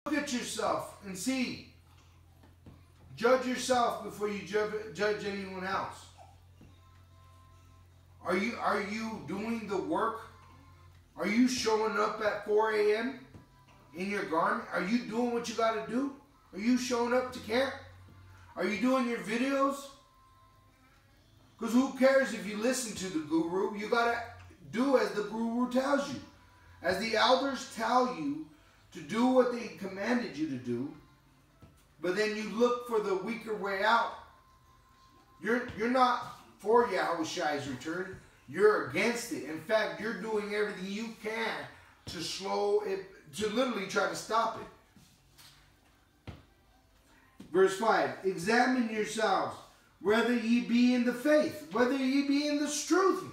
Look at yourself and see. Judge yourself before you judge anyone else. Are you doing the work? Are you showing up at 4 a.m. in your garment? Are you doing what you got to do? Are you showing up to camp? Are you doing your videos? Because who cares if you listen to the guru? You got to do as the guru tells you. As the elders tell you to do what they commanded you to do, but then you look for the weaker way out. You're not for Yahushua's return. You're against it. In fact, you're doing everything you can to slow it, to literally try to stop it. Verse 5, examine yourselves, whether ye be in the faith, whether ye be in the truth.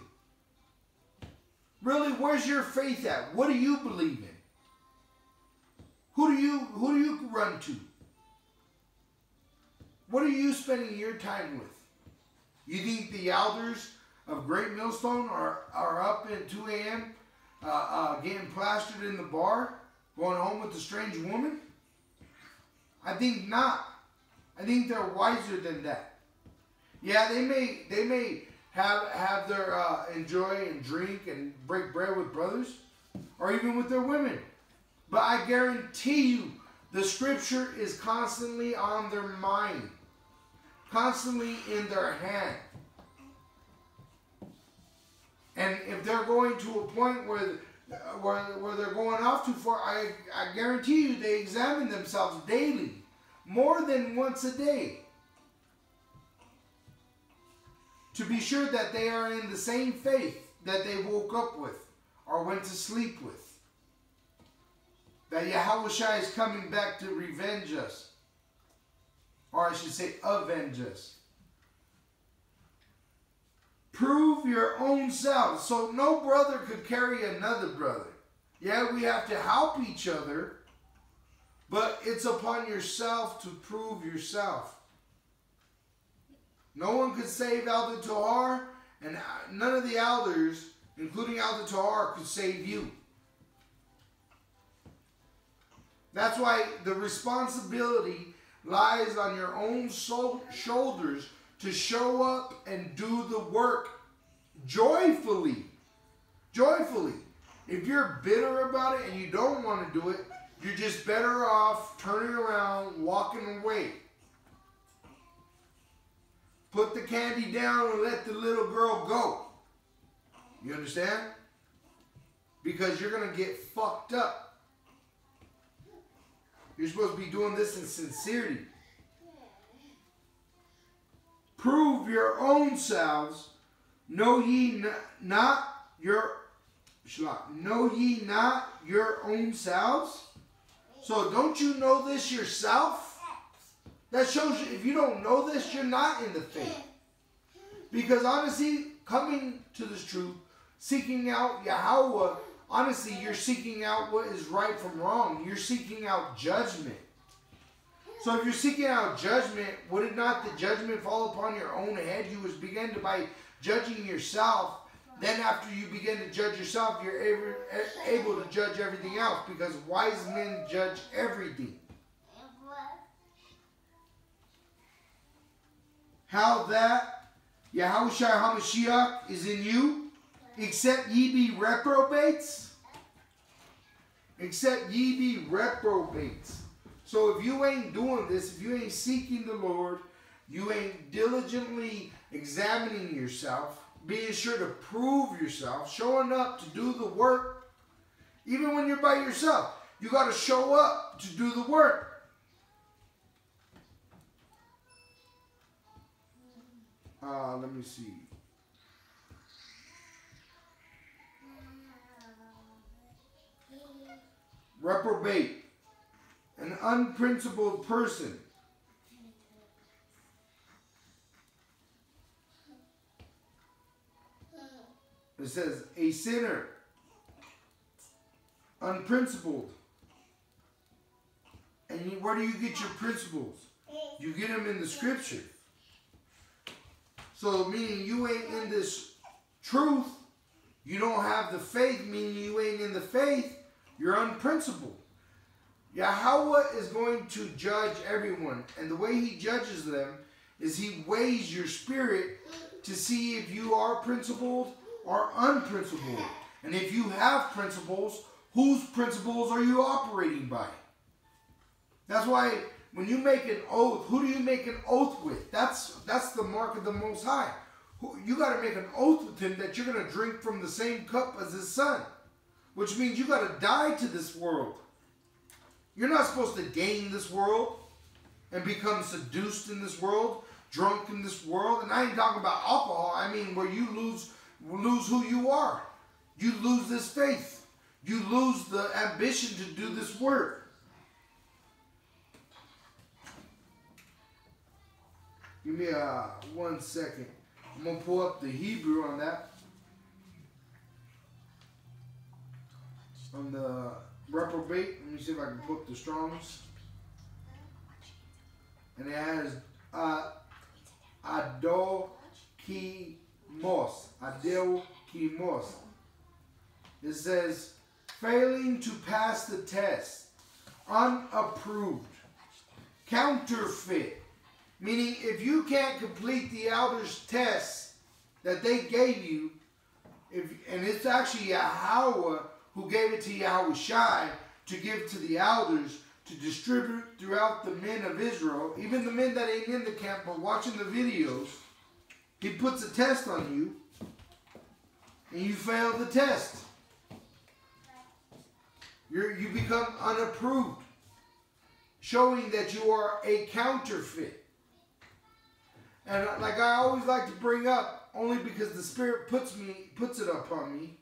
Really, where's your faith at? What do you believe in? Who do you run to? What are you spending your time with? You think the elders of Great Millstone are up at 2 a.m. Getting plastered in the bar, going home with a strange woman? I think not. I think they're wiser than that. Yeah, they may have their enjoy and drink and break bread with brothers, or even with their women. But I guarantee you, the scripture is constantly on their mind, constantly in their hand. And if they're going to a point where they're going off too far, I guarantee you they examine themselves daily, more than once a day, to be sure that they are in the same faith that they woke up with or went to sleep with. That Yahushua is coming back to revenge us. Or I should say, avenge us. Prove your own selves. So no brother could carry another brother. Yeah, we have to help each other. But it's upon yourself to prove yourself. No one could save Elder Tahar, and none of the elders, including Elder Tahar, could save you. That's why the responsibility lies on your own shoulders to show up and do the work joyfully. Joyfully. If you're bitter about it and you don't want to do it, you're just better off turning around, walking away. Put the candy down and let the little girl go. You understand? Because you're going to get fucked up. You're supposed to be doing this in sincerity. Prove your own selves. Know ye not your own selves? So don't you know this yourself? That shows you, if you don't know this, you're not in the faith. Because honestly, coming to this truth, seeking out Yahweh, honestly, you're seeking out what is right from wrong. You're seeking out judgment. So if you're seeking out judgment, would it not the judgment fall upon your own head? You was begin to by judging yourself. Then after you begin to judge yourself, you're able to judge everything else. Because wise men judge everything. How that Yahushua HaMashiach is in you, except ye be reprobates. Except ye be reprobates. So if you ain't doing this, if you ain't seeking the Lord, you ain't diligently examining yourself, being sure to prove yourself, showing up to do the work, even when you're by yourself, you got to show up to do the work. Let me see. Reprobate. An unprincipled person. It says a sinner. Unprincipled. And where do you get your principles? You get them in the scripture. So meaning you ain't in this truth, you don't have the faith, meaning you ain't in the faith, you're unprincipled. Yahweh is going to judge everyone. And the way he judges them is he weighs your spirit to see if you are principled or unprincipled. And if you have principles, whose principles are you operating by? That's why when you make an oath, who do you make an oath with? That's the mark of the Most High. You got to make an oath with him that you're going to drink from the same cup as his son. Which means you got to die to this world. You're not supposed to gain this world and become seduced in this world, drunk in this world. And I ain't talking about alcohol. I mean where you lose who you are. You lose this faith. You lose the ambition to do this work. Give me 1 second. I'm going to pull up the Hebrew on that. On the reprobate. Let me see if I can put the Strong's. And it has adokimos. Adokimos. It says, failing to pass the test, unapproved, counterfeit. Meaning, if you can't complete the elders' tests that they gave you, and it's actually Yahweh who gave it to Yahushai to give to the elders to distribute throughout the men of Israel, even the men that ain't in the camp but watching the videos, he puts a test on you, and you fail the test. You become unapproved, showing that you are a counterfeit. And like I always like to bring up, only because the Spirit puts it upon me,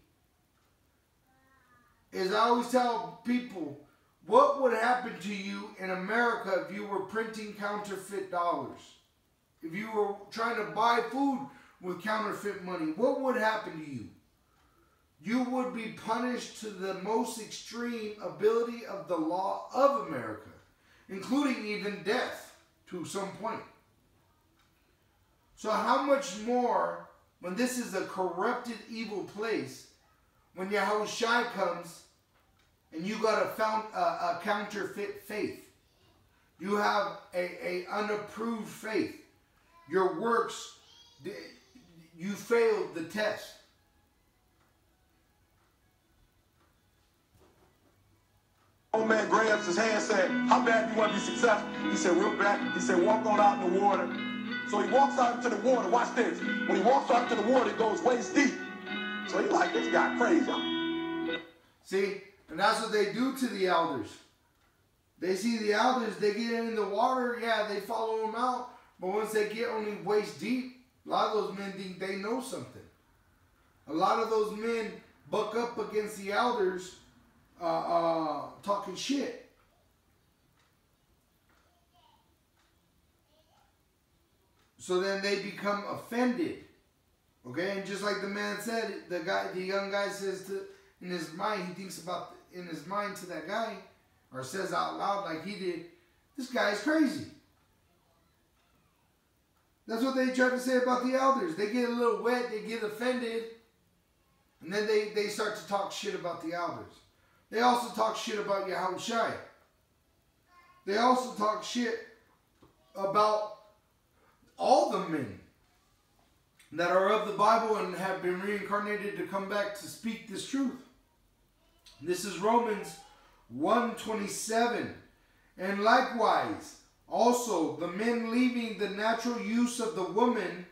is I always tell people, what would happen to you in America if you were printing counterfeit dollars? If you were trying to buy food with counterfeit money, what would happen to you? You would be punished to the most extreme ability of the law of America, including even death to some point. So how much more when this is a corrupted, evil place, when Yahushua comes and you got a counterfeit faith. You have a unapproved faith. Your works, you failed the test. Old man grabs his hand, said, how bad do you want to be successful? He said, real bad. He said, walk on out in the water. So he walks out into the water. Watch this. When he walks out into the water, it goes waist deep. So he's like, this guy crazy. See, and that's what they do to the elders. They see the elders, they get in the water, yeah, they follow them out. But once they get only waist deep, a lot of those men think they know something. A lot of those men buck up against the elders talking shit. So then they become offended. Okay, and just like the man said, the young guy says in his mind, he thinks about in his mind to that guy, or says out loud like he did, this guy's crazy. That's what they try to say about the elders. They get a little wet, they get offended, and then they start to talk shit about the elders. They also talk shit about Yahushua. They also talk shit about all the men that are of the Bible and have been reincarnated to come back to speak this truth. This is Romans 1:27. And likewise, also the men leaving the natural use of the woman,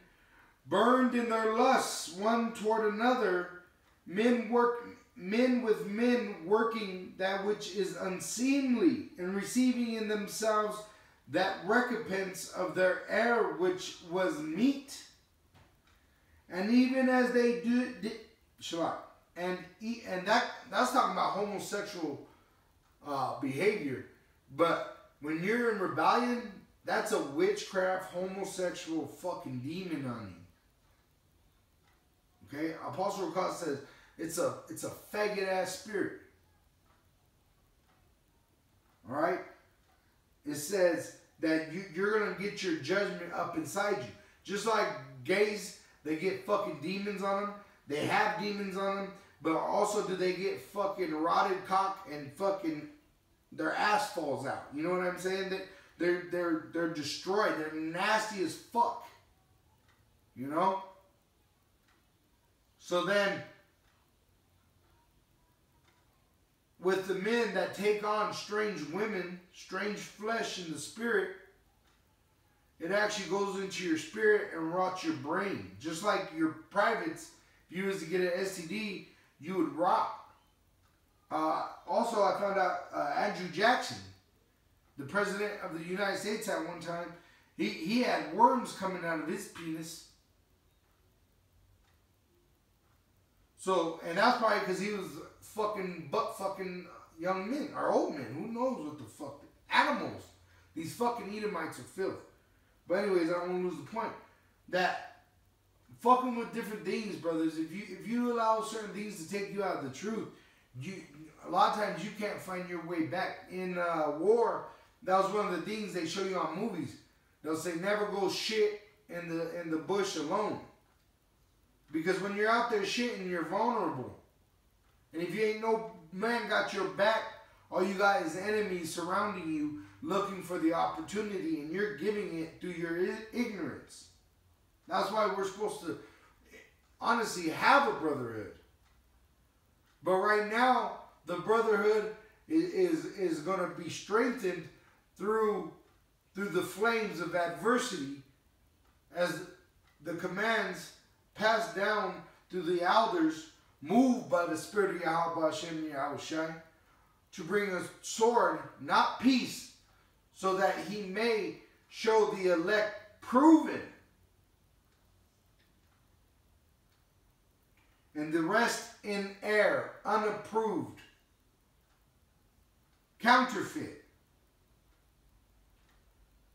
burned in their lusts one toward another, men with men working that which is unseemly, and receiving in themselves that recompense of their error which was meet. And even as they did Shabbat, and that's talking about homosexual behavior. But when you're in rebellion, that's a witchcraft, homosexual fucking demon on you. Okay, Apostle Rakah says it's a faggot ass spirit. All right. It says that you're going to get your judgment up inside you. Just like gays, they get fucking demons on them. They have demons on them. But also do they get fucking rotted cock and fucking their ass falls out. You know what I'm saying? That they're destroyed. They're nasty as fuck. You know? So then, with the men that take on strange women, strange flesh in the spirit, it actually goes into your spirit and rots your brain. Just like your privates, if you was to get an STD, you would rot. Also, I found out Andrew Jackson, the president of the United States at one time, he had worms coming out of his penis. So, and that's probably because he was butt fucking young men, or old men. Who knows what the fuck? Animals. These fucking Edomites are filth. But anyways, I don't want to lose the point. That fucking with different things, brothers, if you allow certain things to take you out of the truth, a lot of times you can't find your way back. In war, that was one of the things they show you on movies. They'll say never go shit in the bush alone. Because when you're out there shitting, you're vulnerable. And if you ain't no man got your back, all you got is enemies surrounding you, looking for the opportunity, and you're giving it through your ignorance. That's why we're supposed to honestly have a brotherhood. But right now, the brotherhood is going to be strengthened through the flames of adversity, as the commands passed down through the elders, moved by the Spirit of Yahweh Hashem Yahushai, to bring a sword, not peace, so that he may show the elect proven, and the rest in error, unapproved, counterfeit.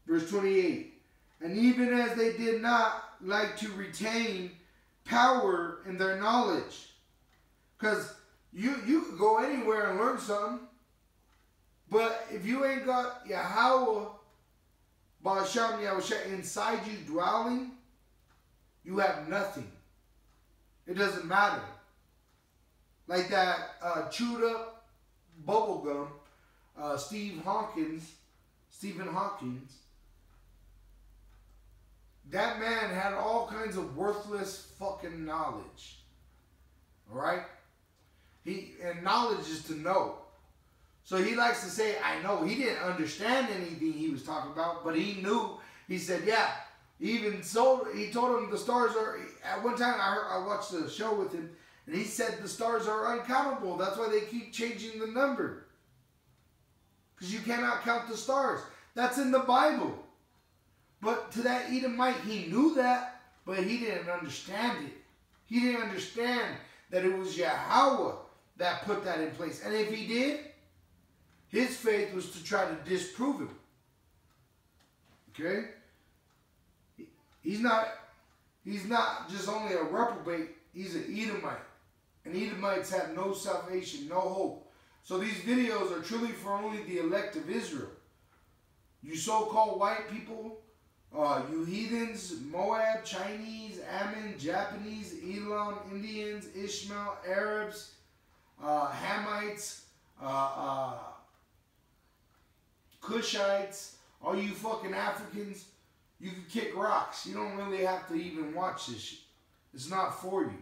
Verse 28, and even as they did not like to retain power in their knowledge, because you could go anywhere and learn something, but if you ain't got Yahweh Ba'asham Yahushua inside you dwelling, you have nothing. It doesn't matter. Like that chewed up bubble gum, Stephen Hawkins, that man had all kinds of worthless fucking knowledge. Alright? And knowledge is to know. So he likes to say, I know. He didn't understand anything he was talking about, but he knew. He said, yeah. Even so, he told him the stars are, at one time I watched a show with him, and he said the stars are uncountable. That's why they keep changing the number. Because you cannot count the stars. That's in the Bible. But to that Edomite, he knew that, but he didn't understand it. He didn't understand that it was Yahweh that put that in place. And if he did, his faith was to try to disprove him. Okay? He's not just only a reprobate, he's an Edomite. And Edomites have no salvation, no hope. So these videos are truly for only the elect of Israel. You so-called white people, you heathens, Moab, Chinese, Ammon, Japanese, Elam, Indians, Ishmael, Arabs, Hamites, Cushites, all you fucking Africans, you can kick rocks. You don't really have to even watch this shit. It's not for you.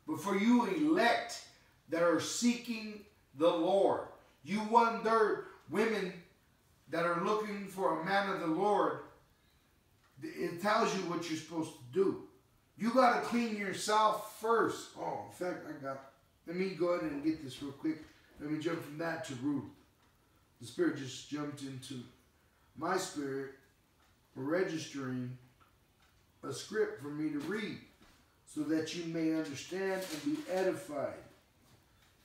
But for you elect that are seeking the Lord, you 1/3 women that are looking for a man of the Lord, it tells you what you're supposed to do. You got to clean yourself first. Oh, in fact, let me go ahead and get this real quick. Let me jump from that to Ruth. The Spirit just jumped into my spirit for registering a script for me to read so that you may understand and be edified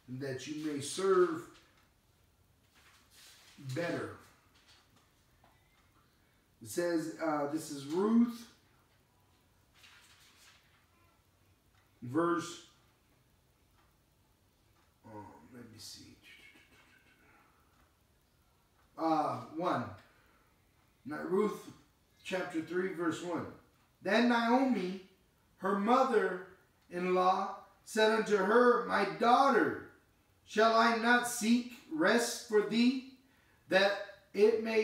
and that you may serve better. It says, this is Ruth, verse, let me see, 1. Now, Ruth chapter 3, verse 1. Then Naomi, her mother-in-law, said unto her, My daughter, shall I not seek rest for thee that it may